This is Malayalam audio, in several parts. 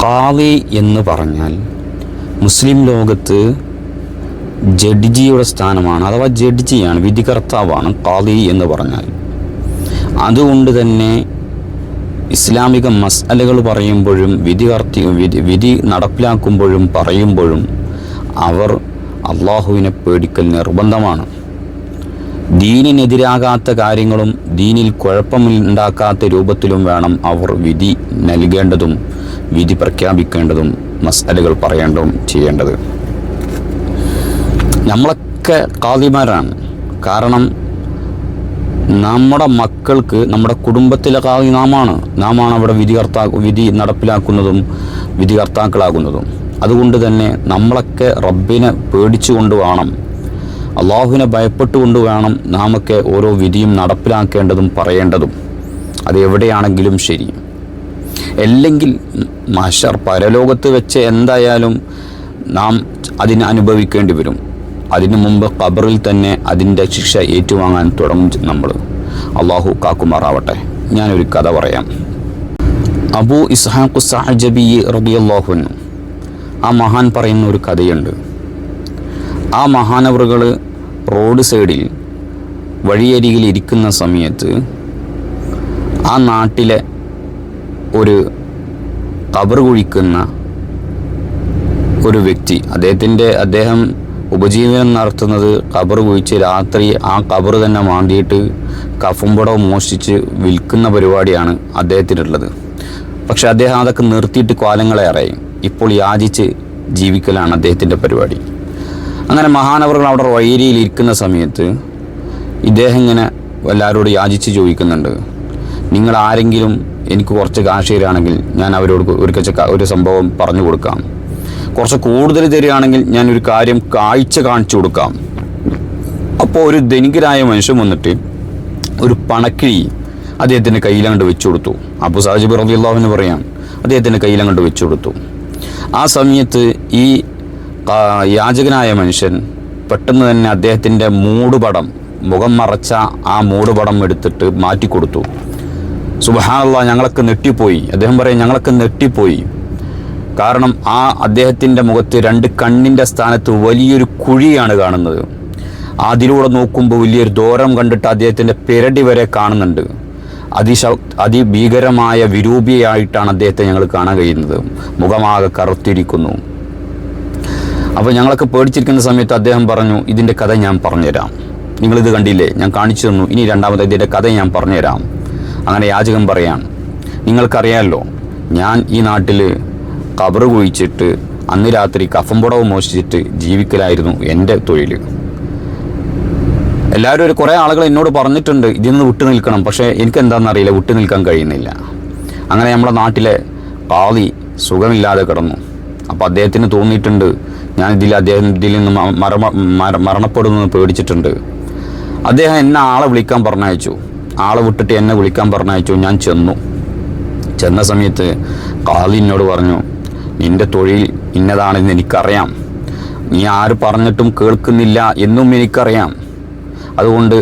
ഖാളി എന്ന് പറഞ്ഞാൽ മുസ്ലിം ലോകത്ത് ജഡ്ജിയുടെ സ്ഥാനമാണ്, അഥവാ ജഡ്ജിയാണ്, വിധികർത്താവാണ് ഖാളി എന്ന് പറഞ്ഞാൽ. അതുകൊണ്ട് തന്നെ ഇസ്ലാമിക മസ്അലകൾ പറയുമ്പോഴും വിധി നടപ്പിലാക്കുമ്പോഴും പറയുമ്പോഴും അവർ അള്ളാഹുവിനെ പേടിക്കൽ നിർബന്ധമാണ്. ദീനിനെതിരാകാത്ത കാര്യങ്ങളും ദീനിൽ കുഴപ്പമുണ്ടാക്കാത്ത രൂപത്തിലും വേണം അവർ വിധി നൽകേണ്ടതും വിധി പ്രഖ്യാപിക്കേണ്ടതും മസ്അലകൾ പറയേണ്ടതും ചെയ്യേണ്ടത്. നമ്മളൊക്കെ ഖാദിമാരാണ്. കാരണം നമ്മുടെ മക്കൾക്ക്, നമ്മുടെ കുടുംബത്തിലെ ഖാദി നാമാണ് അവിടെ വിധി നടപ്പിലാക്കുന്നതും വിധികർത്താക്കളാകുന്നതും. അതുകൊണ്ട് തന്നെ നമ്മളൊക്കെ റബ്ബിനെ പേടിച്ചുകൊണ്ട് വേണം, അള്ളാഹുവിനെ ഭയപ്പെട്ടുകൊണ്ട് വേണം നാമൊക്കെ ഓരോ വിധിയും നടപ്പിലാക്കേണ്ടതും പറയേണ്ടതും. അത് എവിടെയാണെങ്കിലും ശരി. അല്ലെങ്കിൽ മഹ്ശർ പരലോകത്ത് വെച്ച് എന്തായാലും നാം അതിനെ അനുഭവിക്കേണ്ടി വരും. അതിനു മുമ്പ് ഖബറിൽ തന്നെ അതിൻ്റെ ശിക്ഷ ഏറ്റുവാങ്ങാൻ തുടങ്ങും നമ്മൾ. അള്ളാഹു കാക്കുമാറാവട്ടെ. ഞാനൊരു കഥ പറയാം. അബൂ ഇസ്ഹാഖ് സഅജബി റളിയല്ലാഹു അൻഹു, ആ മഹാൻ പറയുന്ന ഒരു കഥയുണ്ട്. ആ മഹാനവറുകൾ റോഡ് സൈഡിൽ വഴിയരികിൽ ഇരിക്കുന്ന സമയത്ത് ആ നാട്ടിലെ ഒരു ഖബർ കുഴിക്കുന്ന ഒരു വ്യക്തി, അദ്ദേഹം ഉപജീവനം നടത്തുന്നത് ഖബർ കുഴിച്ച് രാത്രി ആ ഖബർ തന്നെ മാന്തിയിട്ട് കഫുംപടം മോഷ്ടിച്ച് വിൽക്കുന്ന പരിപാടിയാണ് അദ്ദേഹത്തിനുള്ളത്. പക്ഷെ അദ്ദേഹം അതൊക്കെ നിർത്തിയിട്ട് കാലങ്ങളേറെ ഇപ്പോൾ യാചിച്ച് ജീവിക്കലാണ് അദ്ദേഹത്തിൻ്റെ പരിപാടി. അങ്ങനെ മഹാനവറുകൾ അവിടെ വഴിയരിയിൽ ഇരിക്കുന്ന സമയത്ത് ഇദ്ദേഹം ഇങ്ങനെ എല്ലാവരോടും യാചിച്ച് ചോദിക്കുന്നുണ്ട്, നിങ്ങൾ ആരെങ്കിലും എനിക്ക് കുറച്ച് കാശ് തരികയാണെങ്കിൽ ഞാൻ അവരോട് ഒരു സംഭവം പറഞ്ഞു കൊടുക്കാം, കുറച്ച് കൂടുതൽ തരികയാണെങ്കിൽ ഞാനൊരു കാര്യം കാണിച്ചു കൊടുക്കാം. അപ്പോൾ ഒരു ധനികനായ മനുഷ്യൻ വന്നിട്ട് ഒരു പണക്കിഴി അദ്ദേഹത്തിൻ്റെ കയ്യിലങ്ങോട്ട് വെച്ചു കൊടുത്തു. അബൂ സഅജബ് റളിയല്ലാഹു അൻഹു പറയാം, അദ്ദേഹത്തിൻ്റെ കയ്യിലങ്ങോട്ട് വെച്ചു കൊടുത്തു. ആ സമയത്ത് ഈ യാചകനായ മനുഷ്യൻ പെട്ടെന്ന് തന്നെ അദ്ദേഹത്തിൻ്റെ മുഖം മറച്ച ആ മൂടുപടം എടുത്തിട്ട് മാറ്റിക്കൊടുത്തു. സുബ്ഹാനല്ലാഹ്, ഞങ്ങളൊക്കെ നെട്ടിപ്പോയി. അദ്ദേഹം പറയും, ഞങ്ങളൊക്കെ നെട്ടിപ്പോയി. കാരണം ആ അദ്ദേഹത്തിൻ്റെ മുഖത്ത് രണ്ട് കണ്ണിൻ്റെ സ്ഥാനത്ത് വലിയൊരു കുഴിയാണ് കാണുന്നത്. അതിലൂടെ നോക്കുമ്പോൾ വലിയൊരു ദൂരം കണ്ടിട്ട് അദ്ദേഹത്തിൻ്റെ പെരടി വരെ കാണുന്നുണ്ട്. അതിഭീകരമായ വിരൂപിയായിട്ടാണ് അദ്ദേഹത്തെ ഞങ്ങൾ കാണാൻ കഴിയുന്നത്. മുഖമാകെ കറുത്തിരിക്കുന്നു. അപ്പോൾ ഞങ്ങളൊക്കെ പേടിച്ചിരിക്കുന്ന സമയത്ത് അദ്ദേഹം പറഞ്ഞു, ഇതിൻ്റെ കഥ ഞാൻ പറഞ്ഞുതരാം. നിങ്ങളിത് കണ്ടില്ലേ, ഞാൻ കാണിച്ചു തന്നു, ഇനി രണ്ടാമത്തെ ഇതിൻ്റെ കഥ ഞാൻ പറഞ്ഞുതരാം. അങ്ങനെ യാചകൻ പറയാം, നിങ്ങൾക്കറിയാമല്ലോ, ഞാൻ ഈ നാട്ടിൽ ഖബർ കുഴിച്ചിട്ട് അന്ന് രാത്രി കഫംപുടവ് മോഷ്ടിച്ചിട്ട് ജീവിക്കലായിരുന്നു എൻ്റെ തൊഴിൽ. എല്ലാവരും കുറേ ആളുകൾ എന്നോട് പറഞ്ഞിട്ടുണ്ട് ഇതിൽ നിന്ന് വിട്ടു നിൽക്കണം, പക്ഷേ എനിക്കെന്താണെന്നറിയില്ല, വിട്ടു നിൽക്കാൻ കഴിയുന്നില്ല. അങ്ങനെ നമ്മുടെ നാട്ടിലെ ഖാദി സുഖമില്ലാതെ കിടന്നു. അപ്പോൾ അദ്ദേഹത്തിന് തോന്നിയിട്ടുണ്ട്, അദ്ദേഹം ഇതിൽ നിന്ന് മരണപ്പെടുമെന്ന് പേടിച്ചിട്ടുണ്ട്. അദ്ദേഹം എന്നെ ആളെ വിളിക്കാൻ പറഞ്ഞയച്ചു. ആളെ വിട്ടിട്ട് എന്നെ വിളിക്കാൻ പറഞ്ഞയച്ചു. ഞാൻ ചെന്ന സമയത്ത് ഖാദി എന്നോട് പറഞ്ഞു, നിൻ്റെ തൊഴിൽ ഇന്നതാണെന്ന് എനിക്കറിയാം, നീ ആര് പറഞ്ഞിട്ടും കേൾക്കുന്നില്ല എന്നും എനിക്കറിയാം. അതുകൊണ്ട്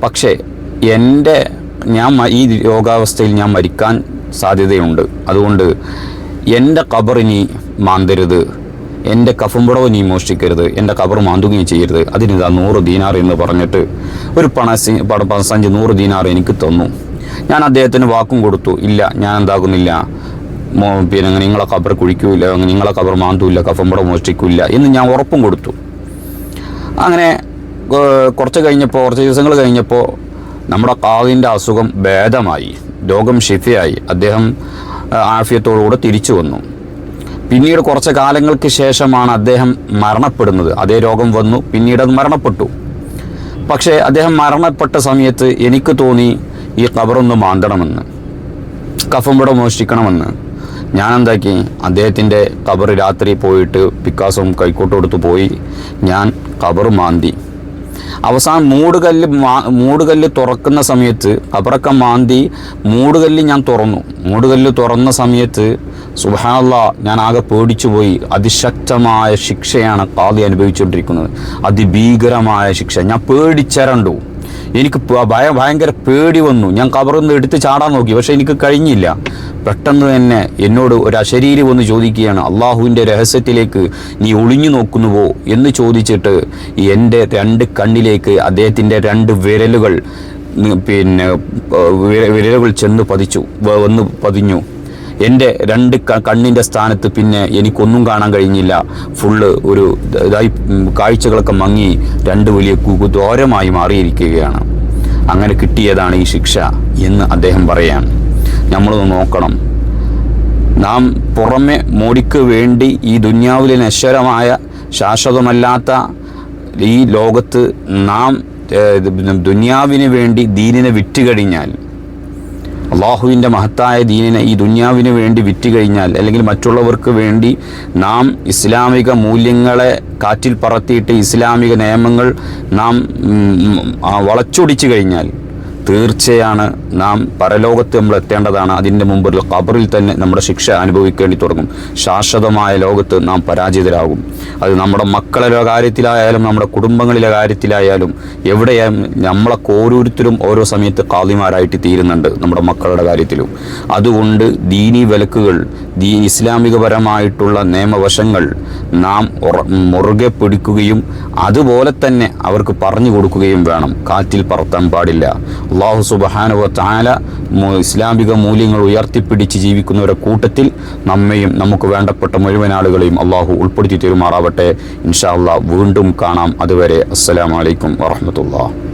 പക്ഷേ ഈ രോഗാവസ്ഥയിൽ ഞാൻ മരിക്കാൻ സാധ്യതയുണ്ട്. അതുകൊണ്ട് എൻ്റെ ഖബറിനി മാന്തരുത്, എൻ്റെ കഫംപുടവ് നീ മോഷ്ടിക്കരുത്, എൻ്റെ ഖബർ മാന്തുകയും ചെയ്യരുത്. അതിനിതാ 100 ദീനാർ എന്ന് പറഞ്ഞിട്ട് ഒരു പണസഞ്ചി 100 ദീനാർ എനിക്ക് തന്നു. ഞാൻ അദ്ദേഹത്തിന് വാക്കും കൊടുത്തു, ഇല്ല ഞാൻ എന്താകുന്നില്ല, പിന്നെ നിങ്ങളെ ഖബർ കുഴിക്കൂല, നിങ്ങളെ ഖബർ മാന്തൂല്ല, കഫംപുടവ് മോഷ്ടിക്കില്ല എന്ന് ഞാൻ ഉറപ്പും കൊടുത്തു. അങ്ങനെ കുറച്ച് ദിവസങ്ങൾ കഴിഞ്ഞപ്പോൾ നമ്മുടെ ഖാദിൻ്റെ അസുഖം ഭേദമായി, രോഗം ശിഫയായി. അദ്ദേഹം ആഫിയത്തോടുകൂടെ തിരിച്ചു വന്നു. പിന്നീട് കുറച്ച് കാലങ്ങൾക്ക് ശേഷമാണ് അദ്ദേഹം മരണപ്പെടുന്നത്. അതേ രോഗം വന്നു, പിന്നീട് അത് മരണപ്പെട്ടു. പക്ഷേ അദ്ദേഹം മരണപ്പെട്ട സമയത്ത് എനിക്ക് തോന്നി ഈ ഖബറൊന്ന് മാന്തണമെന്ന്, കഫംപുടവ് മോഷ്ടിക്കണമെന്ന്. ഞാൻ എന്താക്കി, അദ്ദേഹത്തിൻ്റെ ഖബർ രാത്രി പോയിട്ട് പിക്കാസും കൈക്കോട്ടും എടുത്ത് പോയി ഞാൻ ഖബർ മാന്തി. അവസാനം മൂടുകല്ല് തുറക്കുന്ന സമയത്ത് ഖബറൊക്കെ മാന്തി മൂടുകല്ല് ഞാൻ തുറന്നു. മൂടുകല്ല് തുറന്ന സമയത്ത് സുബ്ഹാനല്ലാഹ്, ഞാൻ ആകെ പേടിച്ചു പോയി. അതിശക്തമായ ശിക്ഷയാണ് ഖാദി അനുഭവിച്ചുകൊണ്ടിരിക്കുന്നത്, അതിഭീകരമായ ശിക്ഷ. ഞാൻ പേടിച്ചരണ്ടു. എനിക്ക് ഭയങ്കര പേടി വന്നു. ഞാൻ ഖബറിൽ നിന്ന് എടുത്ത് ചാടാൻ നോക്കി, പക്ഷെ എനിക്ക് കഴിഞ്ഞില്ല. പെട്ടെന്ന് തന്നെ എന്നോട് ഒരു അശരീരി വന്ന് ചോദിക്കുകയാണ്, അള്ളാഹുവിൻ്റെ രഹസ്യത്തിലേക്ക് നീ ഒളിഞ്ഞു നോക്കുന്നുവോ എന്ന് ചോദിച്ചിട്ട് എൻ്റെ 2 കണ്ണിലേക്ക് അദ്ദേഹത്തിൻ്റെ 2 വിരലുകൾ ചെന്ന് പതിഞ്ഞു. എൻ്റെ 2 കണ്ണിൻ്റെ സ്ഥാനത്ത് പിന്നെ എനിക്കൊന്നും കാണാൻ കഴിഞ്ഞില്ല. ഫുള്ള് ഒരു ഇതായി കാഴ്ചകളൊക്കെ മങ്ങി 2 വലിയ ദ്വാരമായി മാറിയിരിക്കുകയാണ്. അങ്ങനെ കിട്ടിയതാണ് ഈ ശിക്ഷ എന്ന് അദ്ദേഹം പറയാൻ. നമ്മളൊന്ന് നോക്കണം. നാം പുറമെ മോടിക്ക് വേണ്ടി ഈ ദുന്യാവിലെ നശ്വരമായ ശാശ്വതമല്ലാത്ത ഈ ലോകത്ത് നാം ദുന്യാവിന് വേണ്ടി ദീനിനെ വിറ്റുകഴിഞ്ഞാൽ, അള്ളാഹുവിൻ്റെ മഹത്തായ ദീനിനെ ഈ ദുന്യാവിന് വേണ്ടി വിറ്റുകഴിഞ്ഞാൽ, അല്ലെങ്കിൽ മറ്റുള്ളവർക്ക് വേണ്ടി നാം ഇസ്ലാമിക മൂല്യങ്ങളെ കാറ്റിൽ പറത്തിയിട്ട് ഇസ്ലാമിക നിയമങ്ങൾ നാം വളച്ചൊടിച്ചു കഴിഞ്ഞാൽ തീർച്ചയാണ് നാം പരലോകത്ത് നമ്മൾ എത്തേണ്ടതാണ്. അതിൻ്റെ മുമ്പിൽ ഖബറിൽ തന്നെ നമ്മുടെ ശിക്ഷ അനുഭവിക്കേണ്ടി തുടങ്ങും. ശാശ്വതമായ ലോകത്ത് നാം പരാജിതരാകും. അത് നമ്മുടെ മക്കളുടെ കാര്യത്തിലായാലും നമ്മുടെ കുടുംബങ്ങളിലെ കാര്യത്തിലായാലും എവിടെയായാലും നമ്മളൊക്കെ ഓരോരുത്തരും ഓരോ സമയത്ത് ഖാദിമാരായിട്ട് തീരുന്നുണ്ട് നമ്മുടെ മക്കളുടെ കാര്യത്തിലും. അതുകൊണ്ട് ദീനി വിലക്കുകൾ, ഇസ്ലാമികപരമായിട്ടുള്ള നിയമവശങ്ങൾ നാം മുറുകെ പിടിക്കുകയും അതുപോലെ തന്നെ അവർക്ക് പറഞ്ഞു കൊടുക്കുകയും വേണം. കാറ്റിൽ പറത്താൻ പാടില്ല. അല്ലാഹു സുബ്ഹാനഹു വ തആല ഇസ്ലാമിക മൂല്യങ്ങൾ ഉയർത്തിപ്പിടിച്ച് ജീവിക്കുന്നവരുടെ കൂട്ടത്തിൽ നമ്മയും നമുക്ക് വേണ്ടപ്പെട്ട മുഴുവൻ ആളുകളെയും അല്ലാഹു ഉൾപ്പെടുത്തി തരുമാറാവട്ടെ. ഇൻഷാ അല്ലാഹ് വീണ്ടും കാണാം. അതുവരെ അസ്സലാമു അലൈക്കും വറഹ്മത്തുള്ളാഹി.